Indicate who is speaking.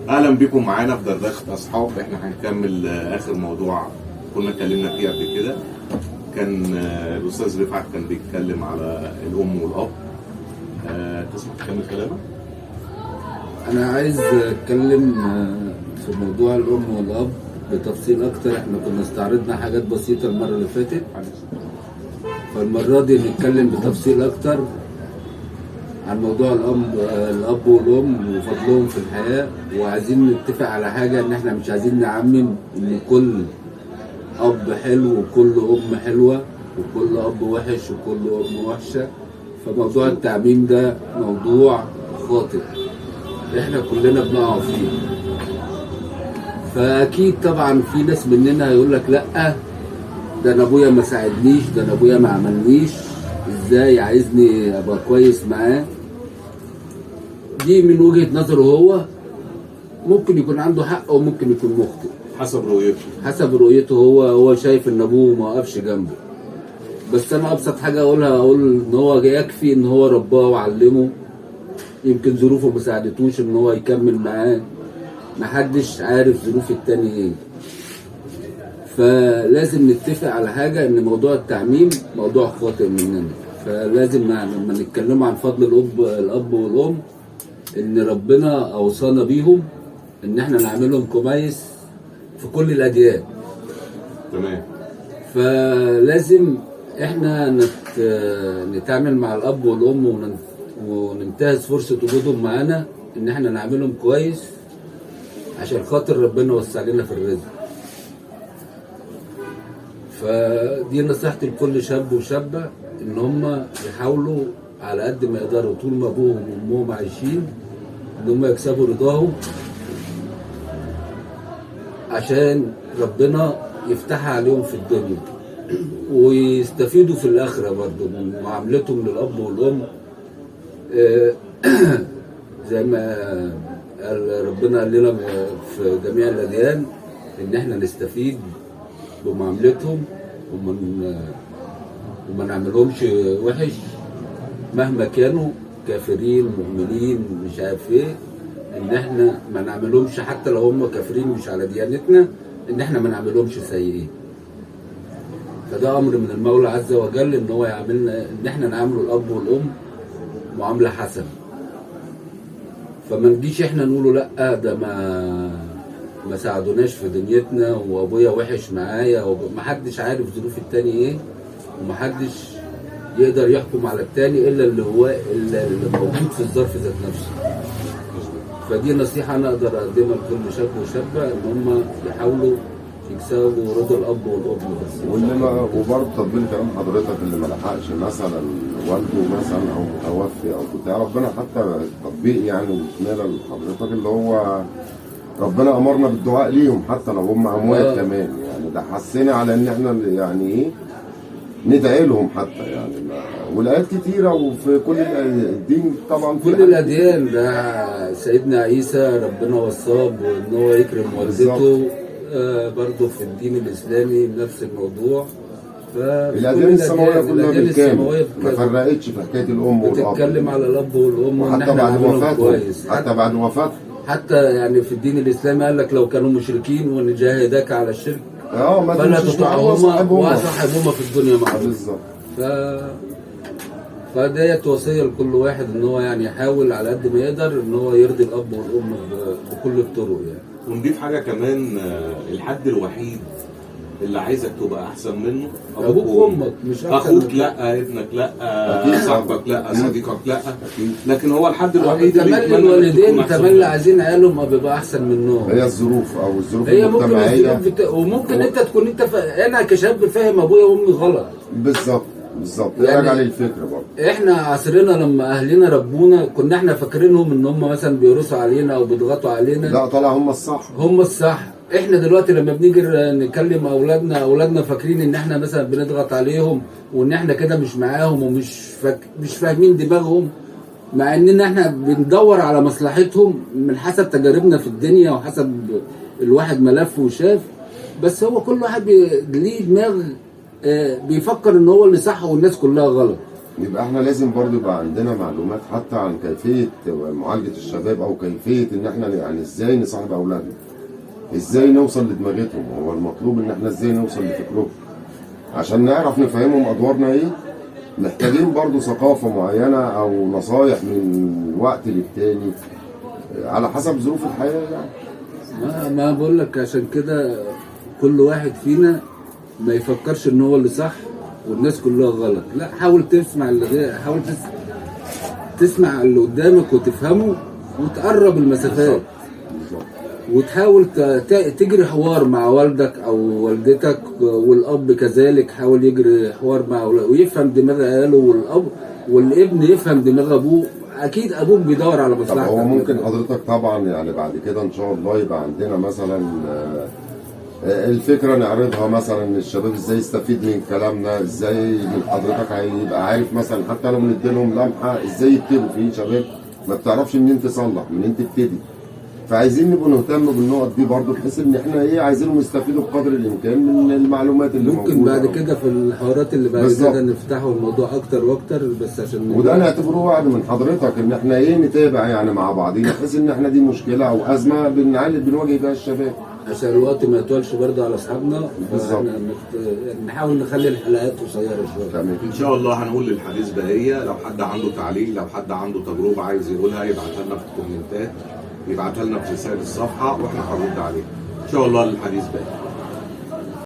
Speaker 1: اهلا بكم معانا في دردشه اصحاب. احنا هنكمل اخر موضوع كنا اتكلمنا فيه قبل كده. كان الاستاذ رفعت كان بيتكلم على الام والاب. تسمح تكمل كلامك؟
Speaker 2: انا عايز اتكلم في موضوع الام والاب بتفصيل اكتر. احنا كنا استعرضنا حاجات بسيطه المره اللي فاتت، فالمره دي نتكلم بتفصيل اكتر عن موضوع الاب والام وفضلهم في الحياه. وعايزين نتفق على حاجه، ان احنا مش عايزين نعمم ان كل اب حلو وكل ام حلوه وكل اب وحش وكل ام وحشه. فموضوع التعميم ده موضوع خاطئ احنا كلنا بنقع فيه. فاكيد طبعا في ناس مننا هيقول لك لا، ده انا ابويا ما ساعدنيش، ده انا ابويا ما عملنيش، ازاي عايزني ابقى كويس معاه؟ دي من وجهة نظره هو، ممكن يكون عنده حق وممكن يكون مخطئ حسب رؤيته هو شايف ان ابوه ما وقفش جنبه. بس انا ابسط حاجه اقول ان هو يكفي ان هو رباه وعلمه. يمكن ظروفه ما ساعدتوش ان هو يكمل معاه، محدش عارف ظروف التاني ايه. فلازم نتفق على حاجه، ان موضوع التعميم موضوع خاطئ مننا. فلازم لما نتكلم عن فضل الاب والام، ان ربنا اوصانا بيهم ان احنا نعملهم كويس في كل الاديان.
Speaker 1: تمام.
Speaker 2: فلازم احنا نتعامل مع الاب والام وننتهز فرصه وجودهم معانا، ان احنا نعملهم كويس عشان خاطر ربنا وسع لنا في الرزق. فدي نصيحتي لكل شاب وشابه، ان هم يحاولوا على قد ما يقدروا طول ما ابوهم وامهم عايشين ان هم يكسبوا رضاهم، عشان ربنا يفتحها عليهم في الدنيا ويستفيدوا في الاخره برضه من معاملتهم للاب والام. زي ما ربنا قال لنا في جميع الاديان ان احنا نستفيد بمعاملتهم وما نعملهمش وحش مهما كانوا كافرين مؤمنين مش عارف ايه. ان احنا ما نعملهمش حتى لو هم كافرين مش على ديانتنا، ان احنا ما نعملهمش سيئين. فده امر من المولى عز وجل، ان هو يعملنا ان احنا نعامل الاب والام معامله حسنه. فما نجيش احنا نقوله لا، ده ما ساعدوناش في دنيتنا وابويا وحش معايا، ومحدش عارف ظروف التاني ايه، ومحدش يقدر يحكم على التاني الا اللي موجود في الظرف ذات نفسه. فدي نصيحه انا اقدر اقدمها لكل شاب وشابه، ان هم يحاولوا يكسبوا رضا الاب والام بس.
Speaker 3: وبرضه تطبيق كلام حضرتك، اللي ما لحقش مثلا والده مثلا او متوفي او بتاع، ربنا حتى تطبيق يعني وكماله لحضرتك، اللي هو ربنا امرنا بالدعاء ليهم حتى لو هم اموات كمان. يعني ده حسنا على ان احنا يعني ايه ندعي لهم حتى يعني. والايات كتيره وفي كل الدين طبعا،
Speaker 2: كل الاديان. ده سيدنا عيسى ربنا وصاه ان هو يكرم والدته. برضه في الدين الاسلامي نفس الموضوع.
Speaker 3: الاديان السماويه كلها بالكامل ما فرقتش في حكايه الام والاب،
Speaker 2: بتتكلم على الاب والام وان
Speaker 3: حتى بعد وفاتهم. حتى بعد وفاتهم،
Speaker 2: حتى يعني في الدين الاسلامي قال لك لو كانوا مشركين وان جاهداك على الشرك
Speaker 3: ما
Speaker 2: فلا تطعهما وصاحبهما في الدنيا معروف.
Speaker 3: بالظبط.
Speaker 2: فديت وصيه لكل واحد، ان هو يعني يحاول على قد ما يقدر ان هو يرضي الاب والام بكل الطرق يعني.
Speaker 1: ونضيف حاجه كمان، الحد الوحيد اللي عايزك تبقى احسن منه
Speaker 2: ابوك وامك، مش
Speaker 1: اخوك لا، ابنك لا، صاحبك لا، صديقك لا. لكن هو الحد الوحيد اللي
Speaker 2: تملي الوالدين تملي عايزين عيالهم ما بيبقى احسن منهم.
Speaker 3: هي الظروف او الظروف
Speaker 2: هي
Speaker 3: المجتمعيه،
Speaker 2: وممكن انت تكون انا كشاب فاهم ابويا وامي غلط.
Speaker 3: بالظبط يعني راجع للفكره برضه.
Speaker 2: احنا عصرنا لما اهلنا ربونا كنا احنا فاكرينهم ان هم مثلا بيرسوا علينا او بيضغطوا علينا.
Speaker 3: لا، طلع هم الصح.
Speaker 2: احنا دلوقتي لما بنيجي نكلم اولادنا فاكرين ان احنا مثلا بنضغط عليهم، وان احنا كده مش معاهم ومش مش فاهمين دماغهم، مع اننا احنا بندور على مصلحتهم من حسب تجاربنا في الدنيا وحسب الواحد ملف وشاف. بس هو كل واحد ليه دماغ بيفكر ان هو اللي صح والناس كلها غلط.
Speaker 3: يبقى احنا لازم برضو يبقى عندنا معلومات حتى عن كيفيه معالجه الشباب، او كيفيه ان احنا يعني ازاي نصاحب اولادنا، ازاي نوصل لدماغتهم. هو المطلوب ان احنا ازاي نوصل لفكرهم عشان نعرف نفهمهم ادوارنا ايه. محتاجين برضو ثقافه معينه او نصايح من وقت للتاني على حسب ظروف الحياه يعني.
Speaker 2: ما بقول لك عشان كده كل واحد فينا ما يفكرش ان هو اللي صح والناس كلها غلط. لا، حاول تسمع حاول تسمع اللي قدامك وتفهمه وتقرب المسافات، وتحاول تجري حوار مع والدك او والدتك، والاب كذلك حاول يجري حوار مع ويفهم دماغ عياله، والاب والابن يفهم دماغ ابوه. اكيد ابوك بيدور على مصلحتك.
Speaker 3: هو ممكن حضرتك طبعا يعني بعد كده ان شاء الله يبقى عندنا مثلا الفكره نعرضها مثلا الشباب ازاي يستفيد من كلامنا، ازاي من حضرتك هيبقى عارف مثلا حتى لو نديلهم لمحه ازاي يبتدوا. في شباب ما بتعرفش منين تصلح منين تبتدي، فعايزين نبقى نهتم بالنقط دي برضو بحيث ان احنا عايزينهم يستفيدوا بقدر الامكان من المعلومات اللي
Speaker 2: ممكن
Speaker 3: موجوده.
Speaker 2: بعد كده في الحوارات اللي بعد
Speaker 3: بالظبط.
Speaker 2: كده نفتحوا الموضوع اكتر واكتر، بس عشان
Speaker 3: وده نعتبره وعد من حضرتك ان احنا نتابع يعني مع بعضينا بحيث ان احنا دي مشكله او ازمه بنواجه بيها الشباب.
Speaker 2: عشان الوقت ما يطولش برضه على اصحابنا.
Speaker 3: بالظبط.
Speaker 2: نحاول نخلي الحلقات قصيره شويه.
Speaker 3: تمام.
Speaker 1: ان شاء الله هنقول للحديث بقيه. لو حد عنده تعليق، لو حد عنده تجربه عايز يقولها يبعتها لنا في الكومنتات، يبعتها لنا في رسائل الصفحه واحنا هنرد عليها ان شاء الله. للحديث بقيه.